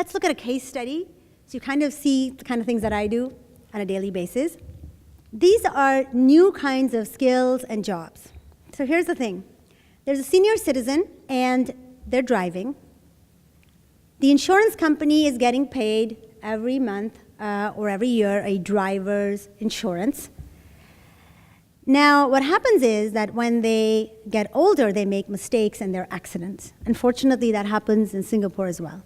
let's look at a case study so you kind of see the kind of things that I do on a daily basis. These are new kinds of skills and jobs. So here's the thing. There's a senior citizen, and they're driving. The insurance company is getting paid every month or every year a driver's insurance. Now, what happens is that when they get older, they make mistakes and there are accidents. Unfortunately, that happens in Singapore as well.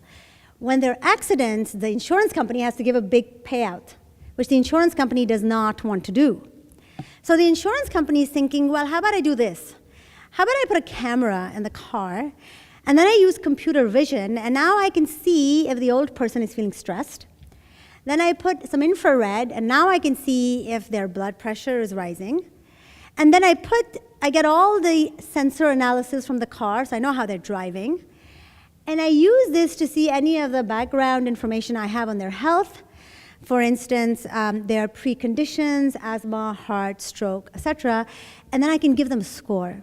When there are accidents, the insurance company has to give a big payout, which the insurance company does not want to do. So the insurance company is thinking, well, how about I do this? How about I put a camera in the car, and then I use computer vision, and now I can see if the old person is feeling stressed. Then I put some infrared, and now I can see if their blood pressure is rising. And then I get all the sensor analysis from the car, so I know how they're driving. And I use this to see any of the background information I have on their health. For instance, their preconditions, asthma, heart, stroke, etc. And then I can give them a score.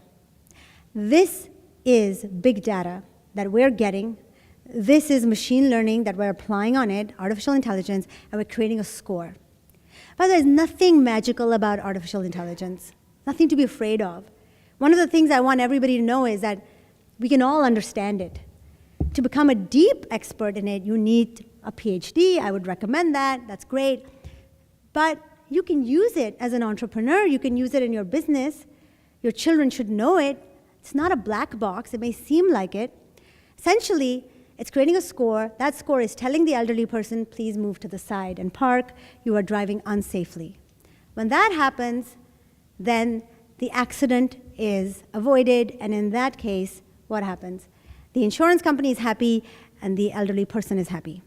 This is big data that we're getting. This is machine learning that we're applying on it, artificial intelligence, and we're creating a score. But there's nothing magical about artificial intelligence, nothing to be afraid of. One of the things I want everybody to know is that we can all understand it. To become a deep expert in it, you need a PhD. I would recommend that. That's great. But you can use it as an entrepreneur. You can use it in your business. Your children should know it. It's not a black box. It may seem like it. Essentially, it's creating a score. That score is telling the elderly person, please move to the side and park. You are driving unsafely. When that happens, then the accident is avoided. And in that case, what happens? The insurance company is happy, and the elderly person is happy.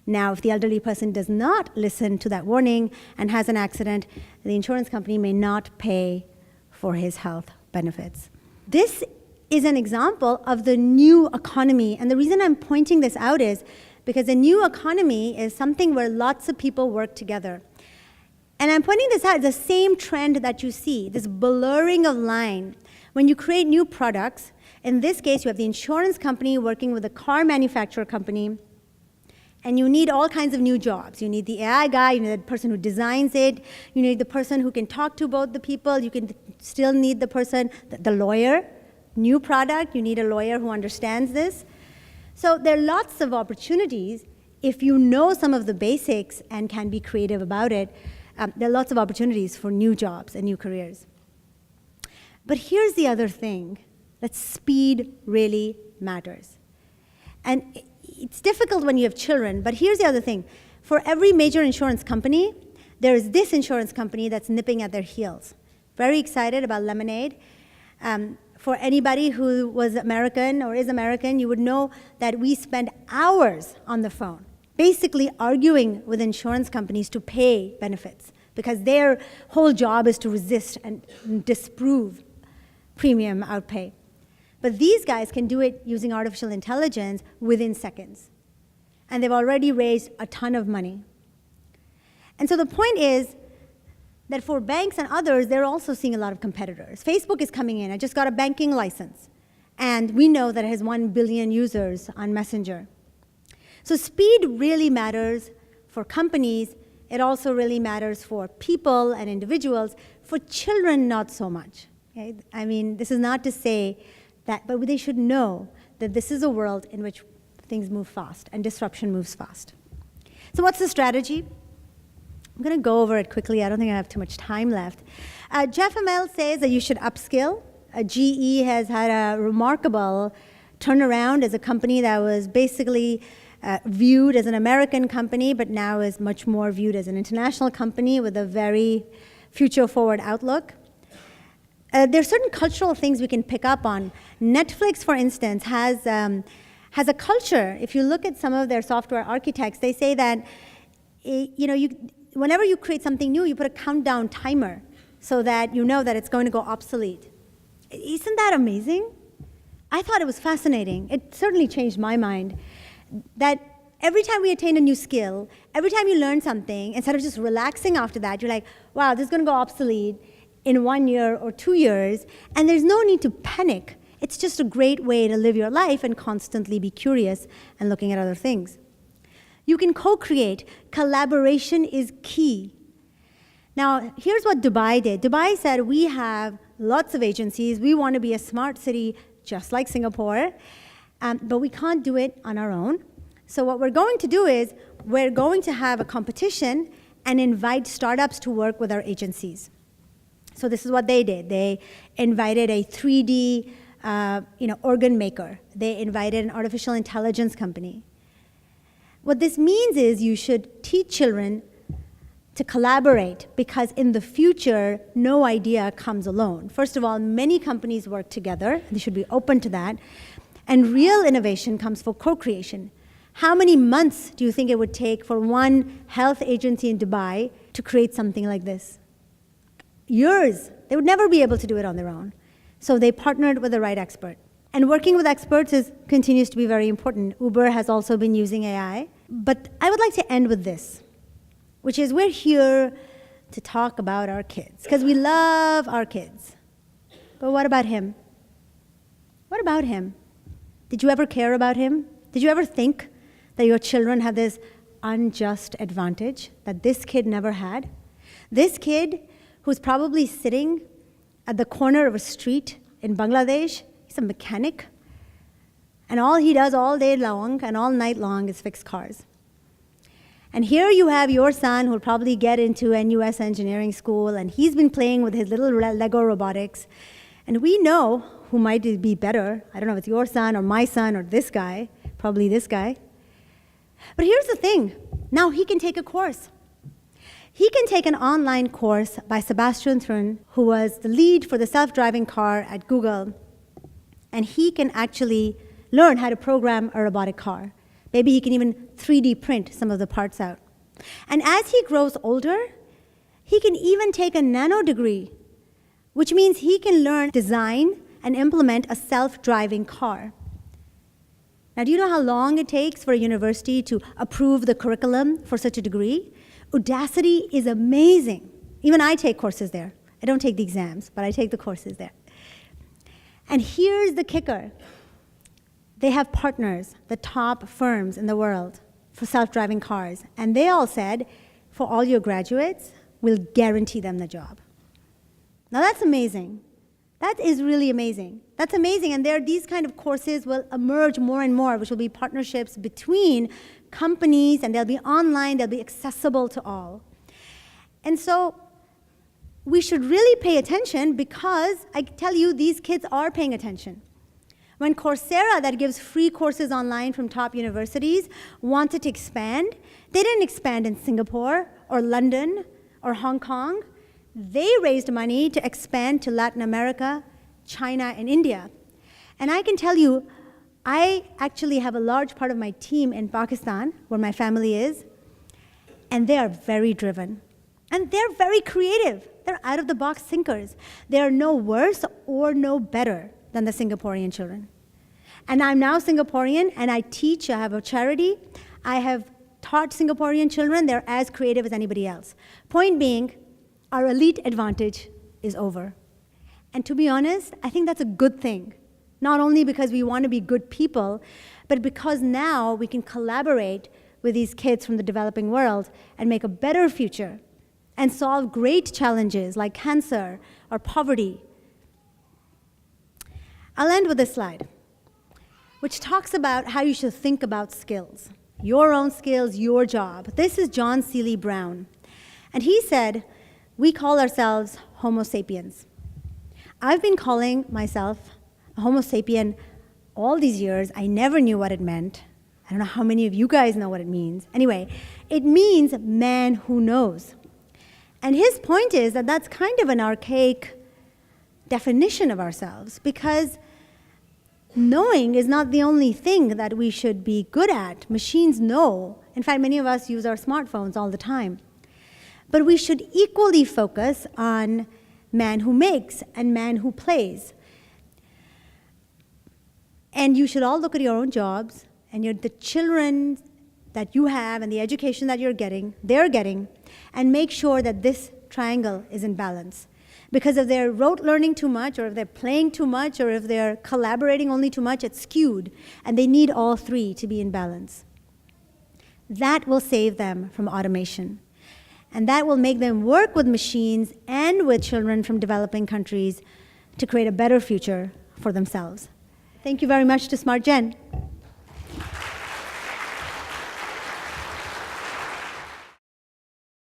Now, if the elderly person does not listen to that warning and has an accident, the insurance company may not pay for his health benefits. This is an example of the new economy. And the reason I'm pointing this out is because the new economy is something where lots of people work together. And I'm pointing this out, the same trend that you see, this blurring of line. When you create new products, in this case, you have the insurance company working with the car manufacturer company, and you need all kinds of new jobs. You need the AI guy, you need the person who designs it, you need the person who can talk to both the people, you can still need the person, the lawyer. New product, you need a lawyer who understands this. So there are lots of opportunities if you know some of the basics and can be creative about it. There are lots of opportunities for new jobs and new careers. But here's the other thing, that speed really matters. And it's difficult when you have children, but here's the other thing. For every major insurance company, there is this insurance company that's nipping at their heels. Very excited about Lemonade. For anybody who was American or is American, you would know that we spend hours on the phone, basically arguing with insurance companies to pay benefits, because their whole job is to resist and disprove premium outpay. But these guys can do it using artificial intelligence within seconds. And they've already raised a ton of money. And so the point is that for banks and others, they're also seeing a lot of competitors. Facebook is coming in. I just got a banking license. And we know that it has 1 billion users on Messenger. So speed really matters for companies. It also really matters for people and individuals. For children, not so much. Okay? I mean, this is not to say that, but they should know that this is a world in which things move fast and disruption moves fast. So what's the strategy? I'm going to go over it quickly. I don't think I have too much time left. Jeff Immelt says that you should upskill. GE has had a remarkable turnaround as a company that was basically viewed as an American company, but now is much more viewed as an international company with a very future-forward outlook. There are certain cultural things we can pick up on. Netflix, for instance, has a culture. If you look at some of their software architects, they say that whenever you create something new, you put a countdown timer so that you know that it's going to go obsolete. Isn't that amazing? I thought it was fascinating. It certainly changed my mind that every time we attain a new skill, every time you learn something, instead of just relaxing after that, you're like, wow, this is going to go obsolete in 1 year or 2 years, and there's no need to panic. It's just a great way to live your life and constantly be curious and looking at other things. You can co-create. Collaboration is key. Now, here's what Dubai did. Dubai said, we have lots of agencies. We want to be a smart city just like Singapore, but we can't do it on our own. So what we're going to do is we're going to have a competition and invite startups to work with our agencies. So this is what they did. They invited a 3D organ maker. They invited an artificial intelligence company. What this means is you should teach children to collaborate, because in the future, no idea comes alone. First of all, many companies work together. They should be open to that. And real innovation comes for co-creation. How many months do you think it would take for one health agency in Dubai to create something like this? Years. They would never be able to do it on their own. So they partnered with the right expert. And working with experts continues to be very important. Uber has also been using AI. But I would like to end with this, which is we're here to talk about our kids, because we love our kids. But what about him? What about him? Did you ever care about him? Did you ever think that your children have this unjust advantage that this kid never had? This kid who's probably sitting at the corner of a street in Bangladesh, he's a mechanic, and all he does all day long and all night long is fix cars. And here you have your son who'll probably get into NUS engineering school, and he's been playing with his little Lego robotics. And we know who might be better. I don't know if it's your son or my son or this guy, probably this guy. But here's the thing. Now he can take a course. He can take an online course by Sebastian Thrun, who was the lead for the self-driving car at Google. And he can actually learn how to program a robotic car. Maybe he can even 3D print some of the parts out. And as he grows older, he can even take a nano degree, which means he can learn design and implement a self-driving car. Now, do you know how long it takes for a university to approve the curriculum for such a degree? Udacity is amazing. Even I take courses there. I don't take the exams, but I take the courses there. And here's the kicker. They have partners, the top firms in the world for self-driving cars. And they all said, for all your graduates, we'll guarantee them the job. Now that's amazing. That is really amazing. That's amazing. And these kind of courses will emerge more and more, which will be partnerships between companies, and they'll be online, they'll be accessible to all. And so we should really pay attention, because I tell you, these kids are paying attention. When Coursera, that gives free courses online from top universities, wanted to expand, they didn't expand in Singapore or London or Hong Kong. They raised money to expand to Latin America, China, and India. And I can tell you, I actually have a large part of my team in Pakistan, where my family is, and they are very driven. And they're very creative. They're out-of-the-box thinkers. They are no worse or no better than the Singaporean children. And I'm now Singaporean, and I teach. I have a charity. I have taught Singaporean children. They're as creative as anybody else. Point being, our elite advantage is over. And to be honest, I think that's a good thing. Not only because we want to be good people, but because now we can collaborate with these kids from the developing world and make a better future and solve great challenges like cancer or poverty. I'll end with this slide, which talks about how you should think about skills, your own skills, your job. This is John Seeley Brown. And he said, we call ourselves Homo sapiens. I've been calling myself a Homo sapien all these years. I never knew what it meant. I don't know how many of you guys know what it means. Anyway, it means man who knows. And his point is that that's kind of an archaic definition of ourselves, because knowing is not the only thing that we should be good at. Machines know. In fact, many of us use our smartphones all the time. But we should equally focus on man who makes and man who plays. And you should all look at your own jobs and the children that you have and the education that they're getting, and make sure that this triangle is in balance. Because if they're rote learning too much, or if they're playing too much, or if they're collaborating only too much, it's skewed. And they need all three to be in balance. that will save them from automation. And that will make them work with machines and with children from developing countries to create a better future for themselves. Thank you very much to SmartGen.